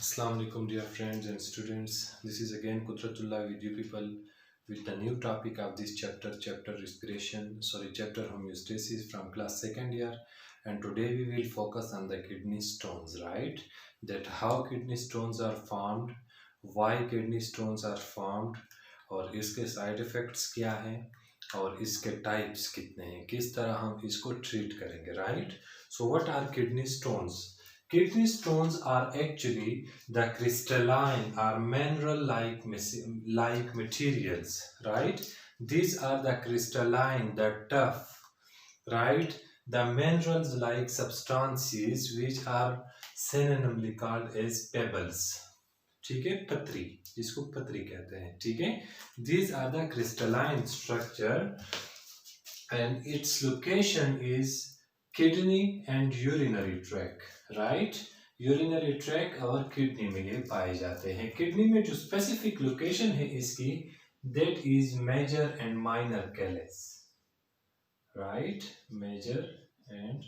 Assalamu alaikum, dear friends and students. This is again Kudratullah with you people with the new topic of this chapter homeostasis from class second year. And today we will focus on the kidney stones, right? That how kidney stones are formed, why kidney stones are formed, और इसके side effects क्या हैं और इसके types कितने हैं, किस तरह हम इसको ट्रीट करेंगे, right? So what are kidney stones? Kidney stones are actually the crystalline or mineral-like materials, right? These are the crystalline, the tough, right? The minerals-like substances which are synonymally called as pebbles. ठीक है, पत्री, जिसको पत्री कहते हैं, ठीक है. These are the crystalline structure and its location is kidney and urinary tract, right? Urinary track और किडनी में ये पाए जाते हैं. किडनी में जो स्पेसिफिक लोकेशन है इसकी, that is major and minor calyces, right? Major and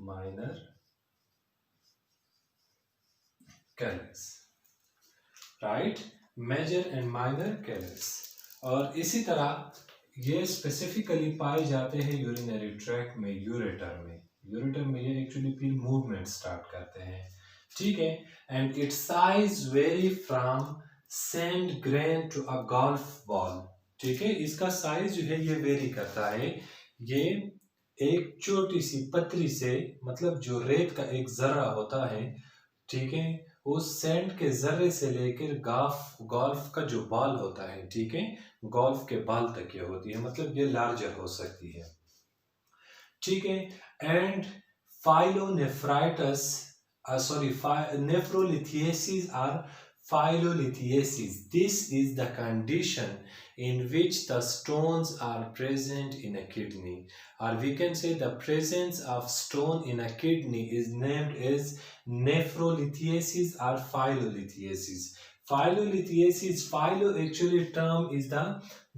minor calyces, right? Major and minor calyces. और इसी तरह ये स्पेसिफिकली पाए जाते हैं यूरिनरी ट्रैक में, यूरेटर में. यूरेटर में ये एक्चुअली फिर मूवमेंट स्टार्ट करते हैं, ठीक है. And its size vary from sand grain to a golf ball, ठीक है. इसका साइज जो है ये वेरी करता है. ये एक छोटी सी पतरी से, मतलब जो रेत का एक जर्रा होता है, ठीक है, उस सैंड के जर्रे से लेकर गोल्फ का जो बॉल होता है, ठीक है, गोल्फ के बॉल तक ये होती है, मतलब ये लार्जर हो सकती है, ठीक है. And pyelonephritis, nephrolithiasis or phylolithiasis. This is the condition in which the stones are present in a kidney, or we can say the presence of stone in a kidney is named as nephrolithiasis or phylolithiasis. Phylolithiasis, phyllo actually term is the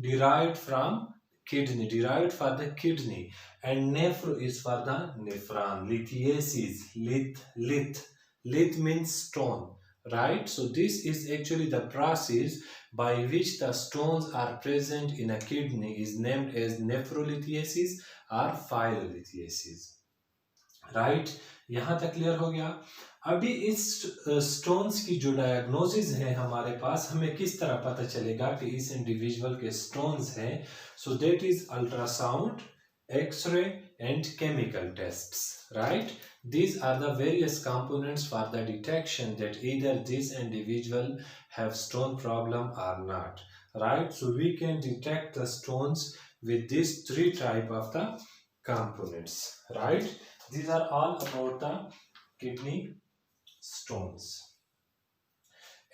derived from kidney, derived for the kidney, and nephro is for the nephron. Lithiasis, lith means stone, right? So this is actually the process by which the stones are present in a kidney is named as nephrolithiasis or phylolithiasis, right? यहाँ तक clear हो गया. अभी इस stones की जो diagnosis है हमारे पास, हमें किस तरह पता चलेगा कि इस इंडिविजुअल के स्टोन्स हैं? So that is ultrasound, x ray and chemical tests, right? These are the various components for the detection that either this individual have stone problem or not, right? So we can detect the stones with these three type of the components, right? These are all about the kidney stones,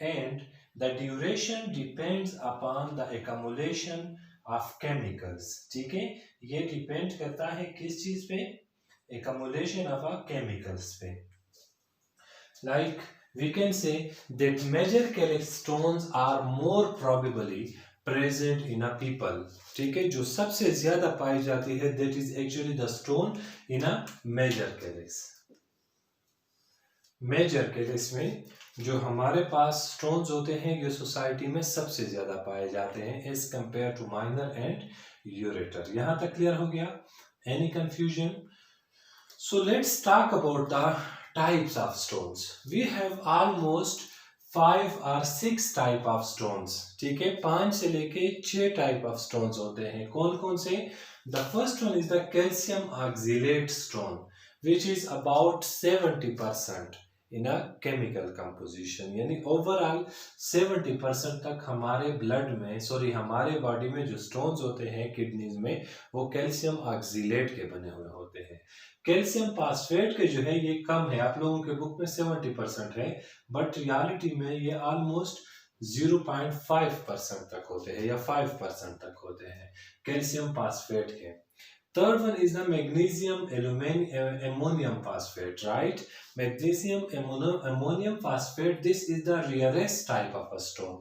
and the duration depends upon the accumulation of chemicals, ठीक है. ये depend करता है किस चीज पे? accumulation of a chemicals पे. Like we can say that major calyx stones are more probably present in a people, ठीक है. जो सबसे ज्यादा पाई जाती है, that is actually the stone in a major calyx. Major case में जो हमारे पास स्टोन्स होते हैं, ये सोसाइटी में सबसे ज्यादा पाए जाते हैं as compare to minor and ureter. यहां तक क्लियर हो गया? Any confusion? So let's talk about the types of stones. We have almost 5 or 6 type of stones, ठीक है. 5 से लेके 6 टाइप ऑफ स्टोन्स होते हैं. कौन कौन से? The first one is the calcium oxalate stone, which is about 70% in a chemical composition. यानी ओवरऑल 70% तक हमारे ब्लड में, सॉरी हमारे बॉडी में जो स्टोन्स होते हैं किडनीज में, वो कैल्शियम ऑक्सलेट के बने हुए होते हैं. कैल्शियम फास्फेट के जो है ये कम है. आप लोगों के बुक में 70% है, बट रियलिटी में ये ऑलमोस्ट 0.5% तक होते हैं या 5% तक होते हैं कैल्शियम फास्फेट के. Third one is the magnesium ammonium phosphate, right? Magnesium ammonium phosphate, this is the rarest type of a stone.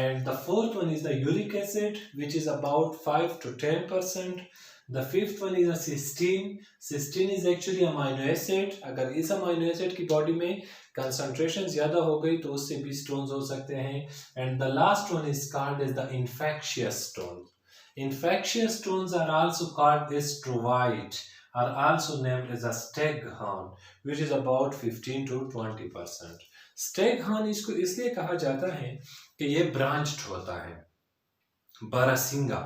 And the fourth one is the uric acid, which is about 5 to 10%. The fifth one is a cysteine. Cysteine is actually amino acid. अगर इस amino acid की body में concentration ज़्यादा हो गई तो उससे भी stones हो सकते हैं. And the last one is called as the infectious stone. Infectious stones are also called as strovite, are also named as a staghorn, which is about 15 to 20%. Staghorn इसको इसलिए कहा जाता है कि ये branched होता है. बारासिंगा,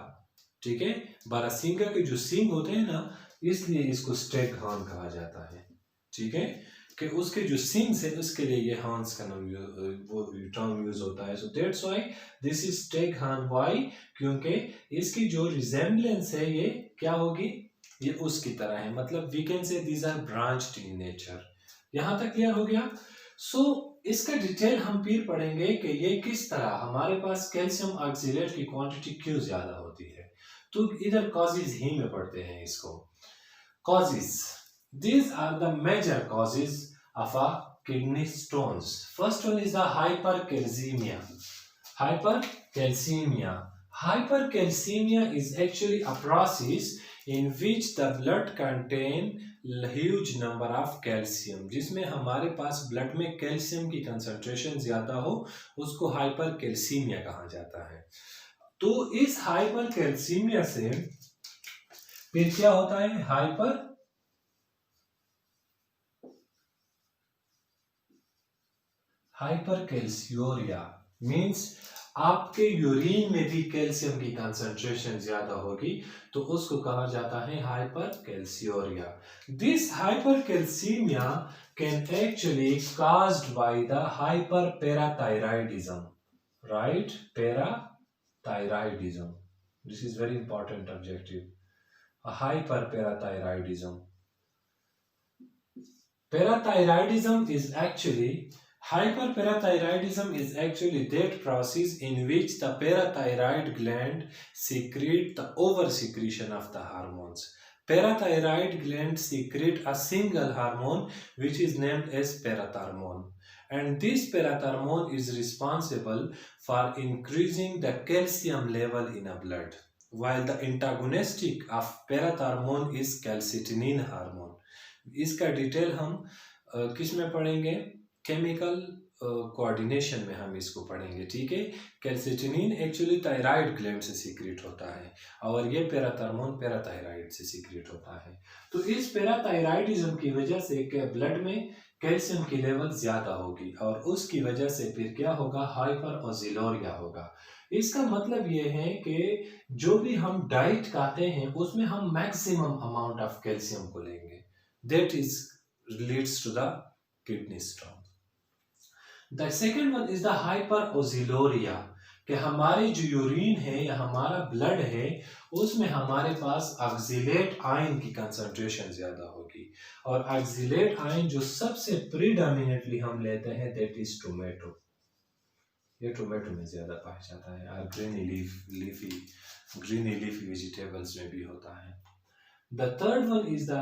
ठीक है, बारासिंगा के जो सिंग होते हैं ना, इसलिए इसको स्टेग हॉर्न कहा जाता है. ठीक है, कि उसके जो सिंग्स है उसके लिए ये हॉर्न्स का नाम वो टर्म यूज होता है. So that's why this is स्टेग horn. Why? क्योंकि इसकी जो रिजेम्बलेंस है ये क्या होगी, ये उसकी तरह है. मतलब we can say these are branched in nature. यहां तक क्लियर हो गया. सो इसका डिटेल हम फिर पढ़ेंगे कि ये किस तरह हमारे पास कैल्शियम ऑक्सलेट की क्वांटिटी क्यों ज्यादा होती है. तो इधर कॉजेज ही में पढ़ते हैं इसको. Causes, these are the major causes of a kidney stones. First one is the hypercalcemia. Hypercalcemia. Hypercalcemia is actually a process in which the blood contain huge number of calcium. जिसमें हमारे पास blood में calcium की concentration ज्यादा हो उसको hypercalcaemia कहा जाता है. तो इस हाइपरकैल्सीमिया से फिर क्या होता है, हाइपरकैल्सियूरिया मींस आपके यूरिन में भी कैल्शियम की कंसंट्रेशन ज्यादा होगी तो उसको कहा जाता है hypercalciuria. This hypercalcemia can actually caused by the hyperparathyroidism, right? Parathyroidism, this is very important objective. A hyperparathyroidism. Parathyroidism is actually Hyperparathyroidism is actually that process in which the parathyroid gland secrete the oversecretion of the hormones. Parathyroid gland secrete a single hormone which is named as parathormone. And this parathormone is responsible for increasing the calcium level in a blood. While the antagonistic of parathormone is calcitonin hormone. इसका detail हम किस में पढ़ेंगे, chemical coordination में हम इसको पढ़ेंगे. ठीक है, कैल्सिटोनिन एक्चुअली थायराइड ग्लैंड से सीक्रेट होता है और ये पैराथर्मोन पैराथायराइड से सीक्रेट होता है. तो इस पैराथायराइडिज्म की वजह से ब्लड में कैल्शियम की लेवल ज्यादा होगी और उसकी वजह से फिर क्या होगा, हाइपरओक्सिलोरिया होगा. इसका मतलब ये है कि जो भी हम डाइट खाते हैं उसमें हम मैक्सिमम अमाउंट ऑफ कैल्शियम को लेंगे. That is leads to the kidney stone. The second one is the hyperoxaluria, कि हमारे जो यूरिन है या हमारा ब्लड है उसमें हमारे पास ऑक्सलेट आयन की कंसंट्रेशन ज्यादा होगी और ऑक्सलेट आयन जो सबसे प्रीडोमिनेटली हम लेते हैं दैट इज टोमेटो. ये टोमेटो में ज्यादा पाया जाता है और ग्रीनी लीफी वेजिटेबल्स में भी होता है. The third one is the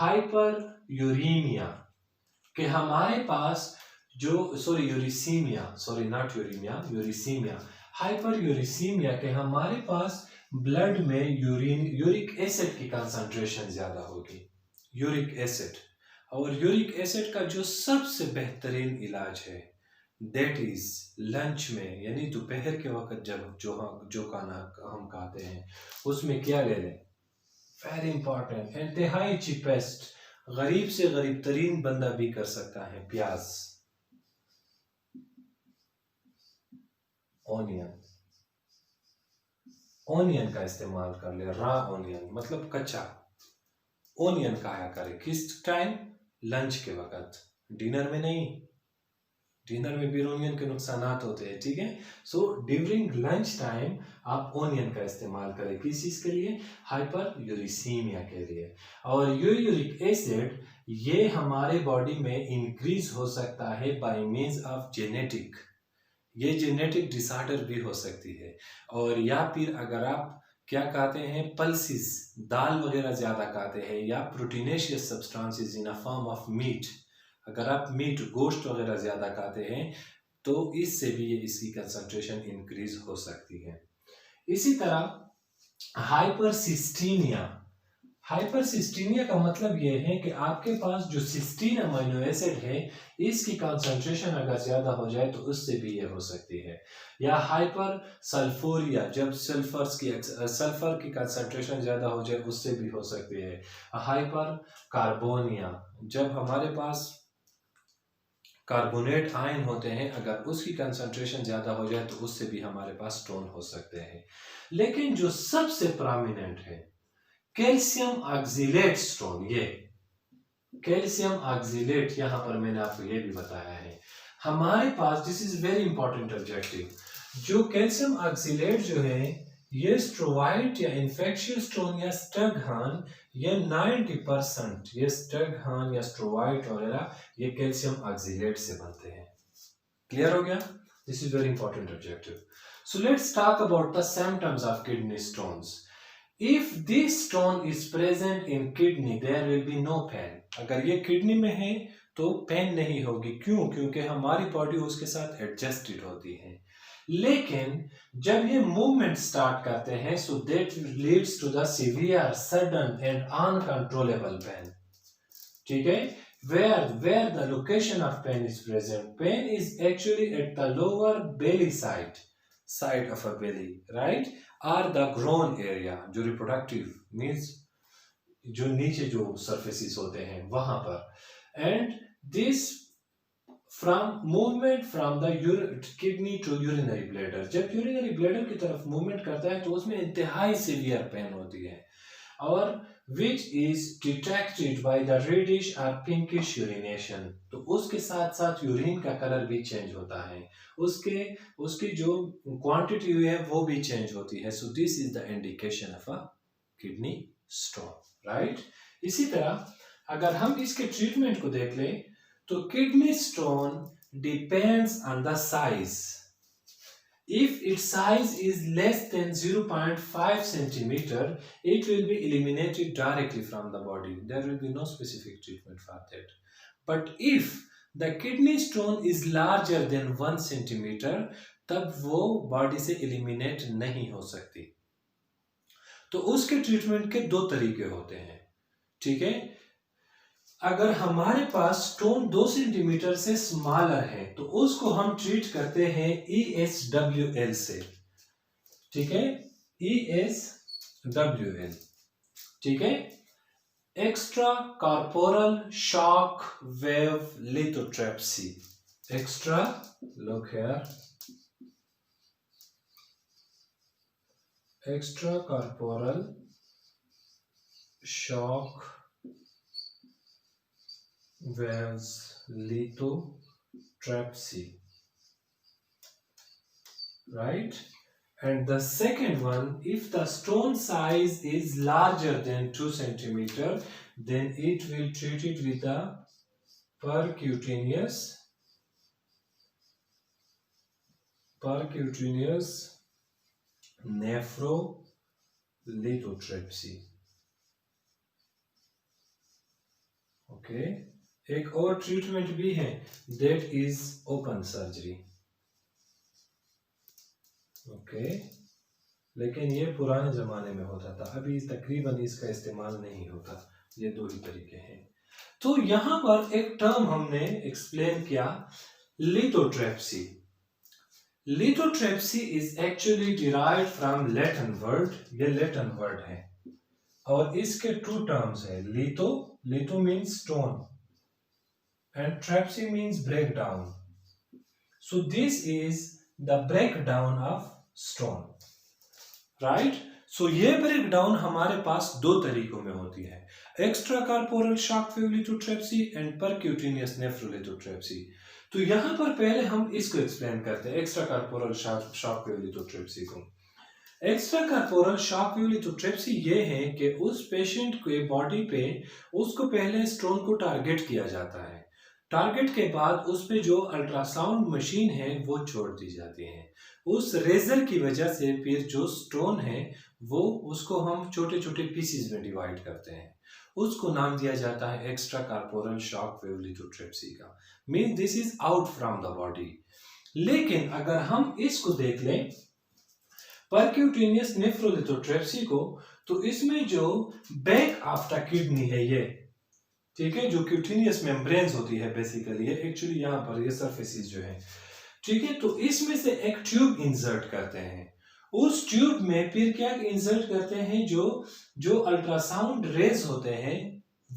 hyperuremia, कि हमारे पास जो यूरिसीमिया, हाइपरयूरिसीमिया के हमारे पास ब्लड में यूरिक एसिड की कंसंट्रेशन ज्यादा होगी. यूरिक एसिड, और यूरिक एसिड का जो सबसे बेहतरीन इलाज है दैट इज लंच में, यानी दोपहर के वक्त जब जो खाना हम खाते हैं उसमें क्या ले लें, वेरी इंपॉर्टेंट, इंतहाई चीपेस्ट, गरीब से गरीब तरीन बंदा भी कर सकता है, प्याज, ओनियन का इस्तेमाल कर ले. रॉ ओनियन मतलब कच्चा ओनियन खाया करे. किस टाइम, लंच के वक्त, डिनर में नहीं. डिनर में भी ओनियन के नुकसानात होते हैं. ठीक है, सो ड्यूरिंग लंच टाइम आप ओनियन का इस्तेमाल करें. किस चीज के लिए, हाइपर यूरिसीमिया के लिए. और यूरिक एसिड ये हमारे बॉडी में इंक्रीज हो सकता है बाय मींस ऑफ जेनेटिक. ये जेनेटिक डिसऑर्डर भी हो सकती है. और या फिर अगर आप क्या खाते हैं, पल्सिस, दाल वगैरह ज्यादा खाते हैं या proteinaceous substances in a form of meat, अगर आप मीट गोश्त वगैरह ज्यादा खाते हैं तो इससे भी ये इसकी कंसंट्रेशन इंक्रीज हो सकती है. इसी तरह हाइपरसिस्टीनिया, हाइपरसिस्टीनिया का मतलब ये है कि आपके पास जो सिस्टीन अमीनो एसिड है इसकी कंसंट्रेशन अगर ज्यादा हो जाए तो उससे भी ये हो सकती है। या हाइपर सल्फोरिया, जब सल्फर की कंसंट्रेशन ज्यादा हो जाए उससे भी हो सकती है। हाइपर कार्बोनिया, जब हमारे पास कार्बोनेट आयन होते हैं अगर उसकी कंसंट्रेशन ज्यादा हो जाए तो उससे भी हमारे पास स्टोन हो सकते हैं। लेकिन जो सबसे प्रोमिनेंट है कैल्शियम ऑक्सलेट स्टोन, ये कैल्शियम ऑक्सलेट, यहां पर मैंने आपको ये भी बताया है हमारे पास, this is very important objective. जो कैल्शियम ऑक्सलेट जो है ये स्ट्रोवाइट या इन्फेक्शियस स्टोन या स्टगहान, ये 90% ये स्टगहान या स्ट्रोवाइट वगैरह ये कैल्शियम ऑक्सलेट से बनते हैं। क्लियर हो गया? This is very important objective. So let's talk about the symptoms of kidney stones. If this stone is present in kidney, there will be no pain. अगर ये किडनी में है तो पेन नहीं होगी। क्यों? क्योंकि हमारी बॉडी उसके साथ एडजस्टेड होती है। लेकिन जब ये मूवमेंट स्टार्ट करते हैं so that leads to the severe sudden and uncontrollable pain. ठीक है? Where the location of pain is present? Pain is actually at the lower belly side of a belly, right? Or the groin area, जो reproductive means जो नीचे जो surfaces होते हैं वहां पर, and this from movement from the kidney to urinary bladder, जब urinary bladder की तरफ movement करता है तो उसमें इंतहाई severe pain होती है, और which is detected by the reddish or pinkish urination। तो उसके साथ साथ यूरिन का कलर भी चेंज होता है, उसकी जो क्वांटिटी है वो भी चेंज होती है। सो this is the indication of a kidney stone, right? इसी तरह अगर हम इसके ट्रीटमेंट को देख लें तो kidney stone depends on the size. If its size is less than 0.5 centimeter, it will be eliminated directly from the body. There will be no specific treatment for that. But if the kidney stone is larger than 1 centimeter, तब वो body से eliminate नहीं हो सकती। तो उसके treatment के दो तरीके होते हैं। ठीक है? अगर हमारे पास स्टोन 2 सेंटीमीटर से स्मॉलर है तो उसको हम ट्रीट करते हैं ESWL से। ठीक है? ESWL, ठीक है? Extracorporeal shock wave lithotripsy. Extra, look here, extra corporal shock waves lithotripsy, right? And the second one, if the stone size is larger than 2 centimeter, then it will treat it with a percutaneous nephrolithotripsy. Okay? एक और treatment भी है, that is open surgery. Okay, लेकिन ये पुराने जमाने में होता था, अभी तकरीबन इसका इस्तेमाल नहीं होता। ये दो ही तरीके हैं। तो यहां पर एक टर्म हमने एक्सप्लेन किया, lithotripsy. Lithotripsy is actually derived from Latin word, ये लैटिन वर्ड है, और इसके टू टर्म्स है। Litho means stone and tripsy means breakdown. So this is the breakdown of stone, right? So ये breakdown हमारे पास दो तरीकों में होती है, extracorporeal shock wave lithotripsy and percutaneous nephrolithotripsy. तो यहाँ पर पहले हम इसको एक्सप्लेन करते हैं, extracorporeal shock wave lithotripsy को। Extracorporeal shock wave lithotripsy ये है कि उस पेशेंट के बॉडी पे उसको पहले स्टोन को टारगेट किया जाता है, टारगेट के बाद उस पे जो अल्ट्रासाउंड मशीन है वो छोड़ दी जाती है। उस रेजर की वजह से फिर जो स्टोन है वो उसको हम छोटे छोटे पीसेस में डिवाइड करते हैं, उसको नाम दिया जाता है extracorporeal shock wave lithotripsy का। Mean this is out from the body. लेकिन अगर हम इसको देख लें परक्यूटेनियस नेफ्रोलिथोट्रिप्सी को, तो इसमें जो बैक ऑफ द किडनी है ये, ठीक है, जो क्यूटिनियस मेम्ब्रेन्स होती है बेसिकली, ये एक्चुअली यहाँ पर ये सरफेसेस जो है, ठीक है, तो इसमें से एक ट्यूब इंसर्ट करते हैं। उस ट्यूब में फिर क्या इंसर्ट करते हैं, जो अल्ट्रासाउंड रेज होते हैं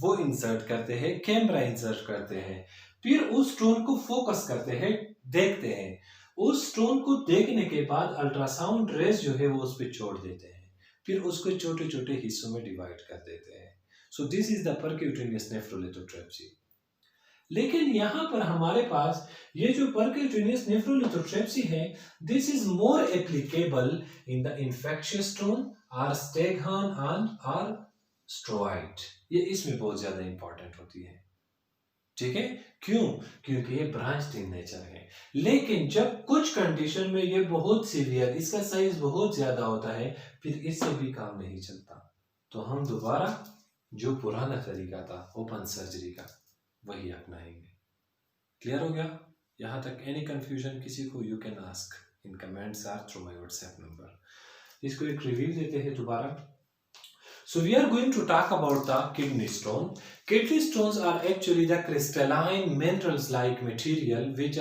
वो इंसर्ट करते हैं, कैमरा इंसर्ट करते हैं, फिर उस स्टोन को फोकस करते हैं, देखते हैं। उस स्टोन को देखने के बाद अल्ट्रासाउंड रेज जो है वो उस पर छोड़ देते हैं, फिर उसको छोटे छोटे हिस्सों में डिवाइड कर देते हैं। So this is the percutaneous nephrolithotripsy. लेकिन यहाँ पर हमारे पास ये जो परक्यूटेनियस नेफ्रोलिथोट्रिप्सी है, this is more applicable in the infectious stone और स्टेगहार्न और स्ट्रोइड। ये इसमें बहुत ज्यादा इंपॉर्टेंट होती है, ठीक है, क्यों? क्योंकि ये ब्रांच्ड इन नेचर है। लेकिन जब कुछ कंडीशन में ये बहुत सीवियर, इसका साइज बहुत ज्यादा होता है, फिर इससे भी काम नहीं चलता, तो हम दोबारा जो पुराना तरीका था ओपन सर्जरी का वही अपनाएंगे। क्लियर हो गया यहाँ तक? एनी कंफ्यूजन किसी को, you can ask in comments or through my WhatsApp number. इसको एक रिव्यू देते हैं दोबारा। So we are going to talk about the kidney stone. Kidney stones are actually the crystalline minerals-like material which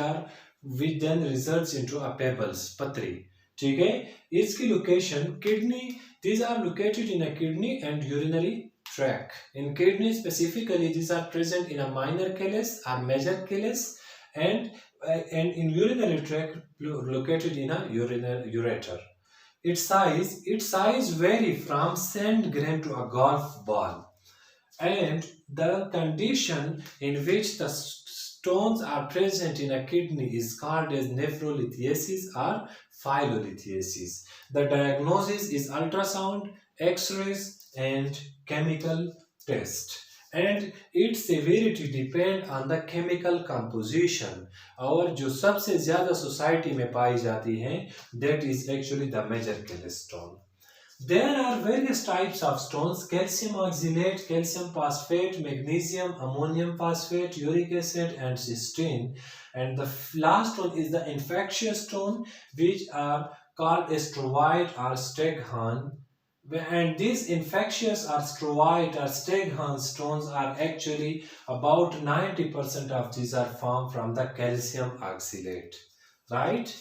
then results into a pebbles, patri. ठीक है, इसकी location kidney, these are located in a kidney and urinary tract. In kidney specifically, these are present in a minor callus or major callus, and in urinary tract located in a ureter. Its size vary from centigram to a golf ball, and the condition in which the stones are present in a kidney is called as nephrolithiasis or pyelolithiasis. The diagnosis is ultrasound, X-rays, and chemical test, and its severity depend on the chemical composition. और जो सबसे ज्यादा society में पाई जाती है, that is actually the major callus stone. There are various types of stones: calcium oxalate, calcium phosphate, magnesium, ammonium phosphate, uric acid, and cystine. And the last one is the infectious stone, which are called stroide or Steghorn. And these infectious or stroide or Steghorn stones are actually about 90% of these are formed from the calcium oxalate, right?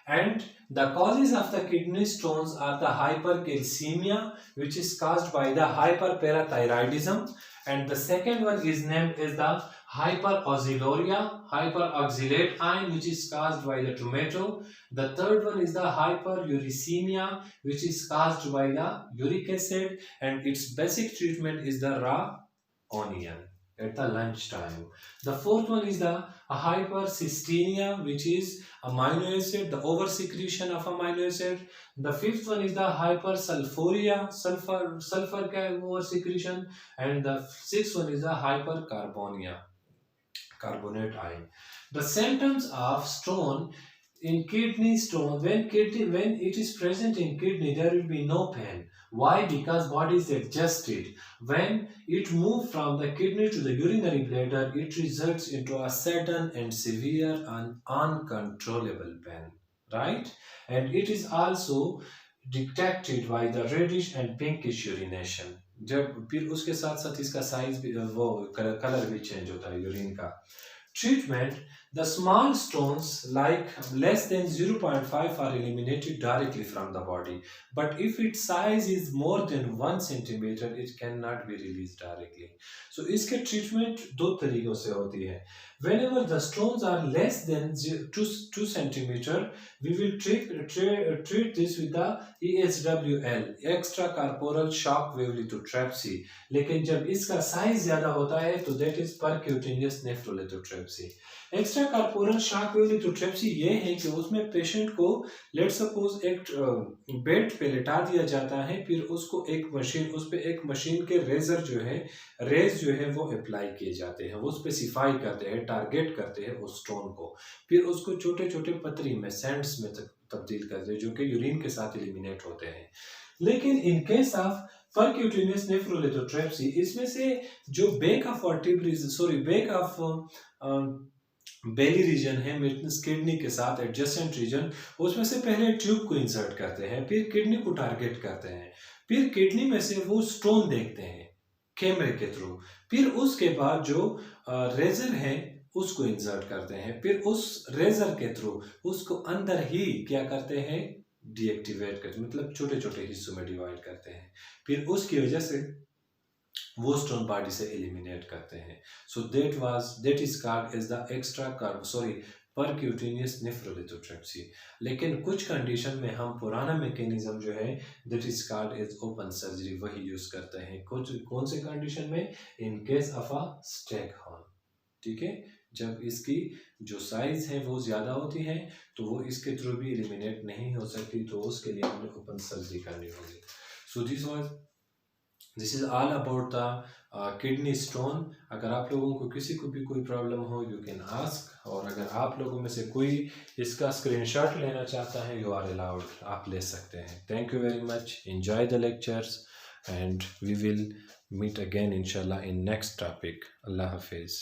And the causes of the kidney stones are the hypercalcemia, which is caused by the hyperparathyroidism, and the second one is named as the hyperoxaluria, hyperoxalate ion, which is caused by the tomato. The third one is the hyperuricemia, which is caused by the uric acid, and its basic treatment is the raw onion at the lunchtime. The fourth one is the hypercysteinia, which is amino acid, the oversecretion of amino acid. The fifth one is the hypersulfuria, sulfur oversecretion, and the sixth one is the hypercarbonia, carbonate ion. The symptoms of stone in kidney stone, when it is present in kidney, there will be no pain. Why? Because body is adjusted. When it moves from the kidney to the urinary bladder, it results into a sudden and severe and uncontrollable pain, right? And it is also detected by the reddish and pinkish urination. जब फिर उसके साथ साथ इसका size भी, वो colour भी change होता है यूरिन का। Treatment: the small stones like less than 0.5 are eliminated directly from the body, but if its size is more than 1 centimeter, it cannot be released directly. So इसके treatment दो तरीकों से होती है। Whenever the stones are less than 2 centimeter, we will treat this with the ESWL, extracorporeal shock wave lithotripsy. लेकिन जब इसका size ज्यादा होता है तो that is percutaneous nephrolithotripsy. Extra corporeal shock wave lithotripsy ये है कि उसमें पेशेंट को लेट सपोज एक बेड पे लेटा दिया जाता है, फिर उसको एक मशीन, उस पे एक मशीन के रेजर जो है, रेज जो है वो अप्लाई किए जाते हैं, वो स्पेसिफाई करते हैं, टारगेट करते हैं उस स्टोन को, फिर उसको छोटे छोटे पतरी में, सैंड्स में तब्दील करते हैं, जो कि यूरिन के साथ एलिमिनेट होते हैं। लेकिन इन केस ऑफ परक्यूटेनियस नेफ्रोलिथोट्रिप्सी, इसमें से जो बैक ऑफ बेली रीजन है, मीन्स किडनी के साथ एडजेसेंट रीजन, उसमें से पहले ट्यूब को इंसर्ट करते हैं, फिर किडनी को टारगेट करते हैं, फिर किडनी में से वो स्टोन देखते हैं कैमरे के थ्रू, फिर उसके बाद जो रेजर है उसको इंसर्ट करते हैं, फिर उस रेजर के थ्रू उसको अंदर ही क्या करते हैं, डीएक्टिवेट करते, मतलब छोटे छोटे हिस्सों में डिवाइड करते हैं, फिर उसकी वजह से वो स्टोन बॉडी से एलिमिनेट करते हैं। So that is called as the extra carb sorry percutaneous nephrolithotripsy. लेकिन कुछ कंडीशन में हम पुराना मैकेनिज्म जो है that is called as open surgery वही यूज करते हैं। कुछ कौन से कंडीशन में, in case of a staghorn, ठीक है, जब इसकी जो साइज है वो ज़्यादा होती है तो वो इसके थ्रू भी एलिमिनेट नहीं हो सकती, तो उसके लिए हमें ओपन सर्जरी करनी होगी। So this is all about the kidney stone. अगर आप लोगों को किसी को भी कोई प्रॉब्लम हो यू कैन आस्क, और अगर आप लोगों में से कोई इसका स्क्रीनशॉट लेना चाहता है यू आर अलाउड, आप ले सकते हैं। Thank you very much, enjoy the lectures and we will meet again इंशाल्लाह इन नेक्स्ट टॉपिक। अल्लाह हाफिज़।